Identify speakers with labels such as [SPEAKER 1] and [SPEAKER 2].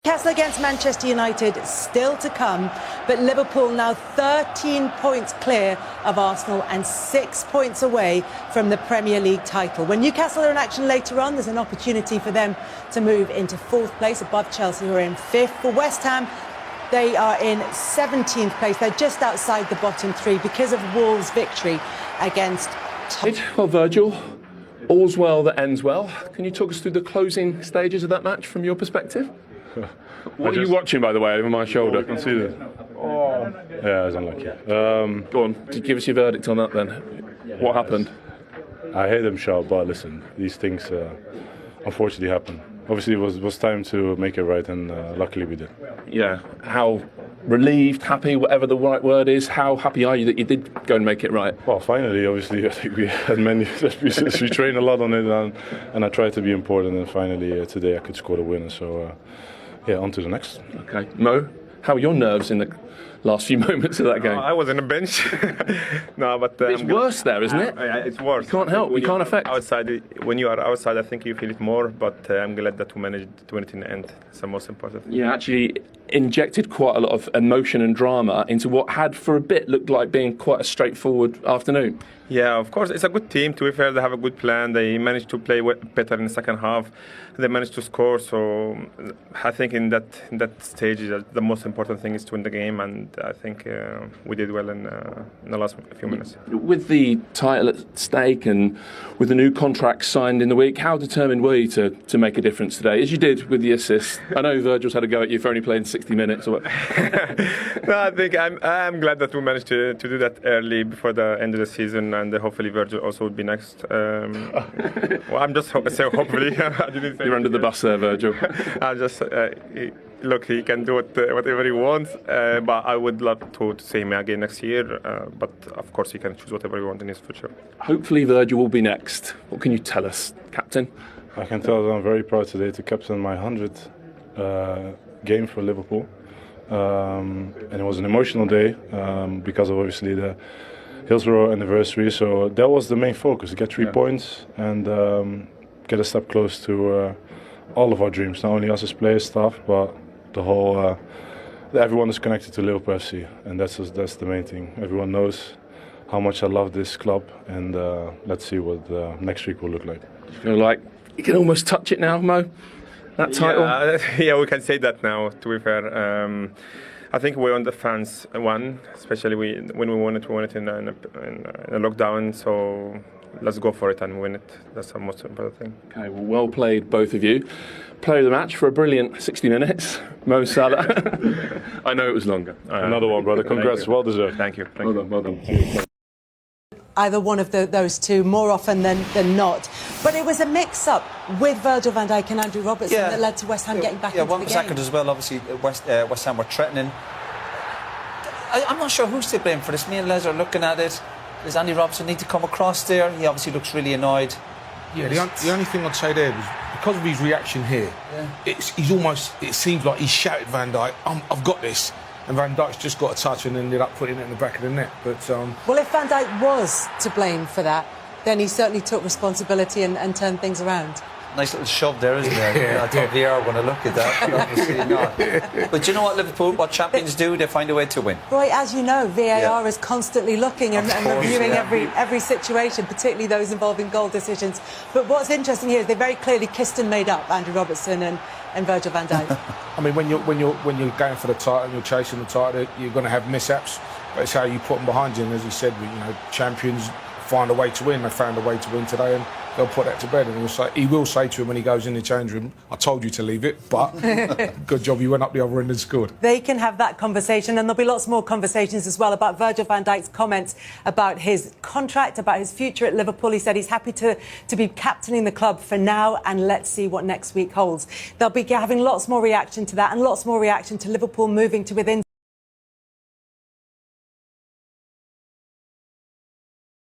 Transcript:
[SPEAKER 1] Newcastle against Manchester United still to come, but Liverpool now 13 points clear of Arsenal and 6 points away from the Premier League title. When Newcastle are in action later on, there's an opportunity for them to move into 4th place above Chelsea, who are in 5th. For West Ham, they are in 17th place. They're just outside the bottom 3 because of Wolves' victory against Tottenham.
[SPEAKER 2] Well, Virgil, all's well that ends well. Can you talk us through the closing stages of that match from your perspective? What are you watching, by the way, over my shoulder?
[SPEAKER 3] I can see that. Oh. Yeah, it's unlucky.
[SPEAKER 2] Go on, give us your verdict on that then. What happened?
[SPEAKER 3] I hear them shout, but listen, these things unfortunately happen. Obviously, it was time to make it right, and luckily we did.
[SPEAKER 2] Yeah. How relieved, happy, whatever the right word is, how happy are you that you did go and make it right?
[SPEAKER 3] Well, finally, obviously, I think we had many pieces. We trained a lot on it, and I tried to be important, and finally, today I could score the winner. So, yeah, on to the next.
[SPEAKER 2] Okay. Mo, how are your nerves in the last few moments of that game?
[SPEAKER 4] I was on a bench. No, but
[SPEAKER 2] it's worse there, isn't it?
[SPEAKER 4] It's worse.
[SPEAKER 2] You can't help. You can't affect.
[SPEAKER 4] When you are outside, I think you feel it more. But I'm glad that we managed to win it in the end. It's the most important thing.
[SPEAKER 2] Yeah, actually injected quite a lot of emotion and drama into what had, for a bit, looked like being quite a straightforward afternoon.
[SPEAKER 4] Yeah, of course, it's a good team. To be fair, they have a good plan. They managed to play better in the second half. They managed to score. So I think in that stage, the most important thing is to win the game, and I think we did well in the last few minutes.
[SPEAKER 2] With the title at stake and with the new contract signed in the week, how determined were you to make a difference today, as you did with the assist? I know Virgil's had a go at you for only playing 60 minutes. Or what?
[SPEAKER 4] No, I think I'm glad that we managed to do that early before the end of the season, and hopefully Virgil also will be next. Well, I'm just saying hopefully. I didn't say
[SPEAKER 2] you're under the bus there, Virgil.
[SPEAKER 4] I just look, he can do whatever he wants, but I would love to see him again next year. But of course, he can choose whatever he wants in his future.
[SPEAKER 2] Hopefully, Virgil will be next. What can you tell us, Captain?
[SPEAKER 3] I can tell that I'm very proud today to captain my 100th game for Liverpool, and it was an emotional day because of obviously the Hillsborough anniversary. So that was the main focus: get 3 points and get a step close to all of our dreams, not only us as players, staff, but the whole. Everyone is connected to Liverpool FC, and that's the main thing. Everyone knows how much I love this club, and let's see what next week will look like.
[SPEAKER 2] You feel like you can almost touch it now, Mo? That title?
[SPEAKER 4] Yeah, we can say that now, to be fair. I think we the fans won, especially when we won it in a lockdown. So let's go for it and win it. That's the most important thing.
[SPEAKER 2] Okay, well played, both of you. Player of the match for a brilliant 60 minutes, Mo Salah. I know it was longer.
[SPEAKER 3] Another one, brother. Congrats, well deserved.
[SPEAKER 4] Thank you.
[SPEAKER 2] Well done.
[SPEAKER 1] Either one of those two more often than not. But it was a mix-up with Virgil van Dijk and Andrew Robertson that led to West Ham getting back into the game.
[SPEAKER 5] Yeah, one was second as well. Obviously, West Ham were threatening. I'm not sure who's to blame for this. Me and Les are looking at it. Does Andy Robertson need to come across there? He obviously looks really annoyed.
[SPEAKER 6] Yeah, the only thing I'd say there was because of his reaction here, it seems like he shouted Van Dijk, I've got this. And Van Dijk's just got a touch and ended up putting it in the back of the net. But
[SPEAKER 1] well, if Van Dijk was to blame for that, then he certainly took responsibility and turned things around.
[SPEAKER 5] Nice little shove there, isn't there? I thought VR were going to look at that, but obviously not. But you know what, Liverpool, what champions do, they find a way to win.
[SPEAKER 1] Roy, as you know, VAR is constantly looking and reviewing every situation, particularly those involving goal decisions. But what's interesting here is they very clearly kissed and made up, Andrew Robertson and Virgil van Dijk.
[SPEAKER 6] I mean, when you're going for the title and you're chasing the title, you're going to have mishaps. But it's how you put them behind you. And as you said, champions find a way to win. They found a way to win today, and they'll put that to bed. And he will say to him when he goes in the change room, I told you to leave it, but good job you went up the other end and scored.
[SPEAKER 1] They can have that conversation, and there'll be lots more conversations as well about Virgil van Dijk's comments about his contract, about his future at Liverpool. He said he's happy to be captaining the club for now, and let's see what next week holds. They'll be having lots more reaction to that and lots more reaction to Liverpool moving to within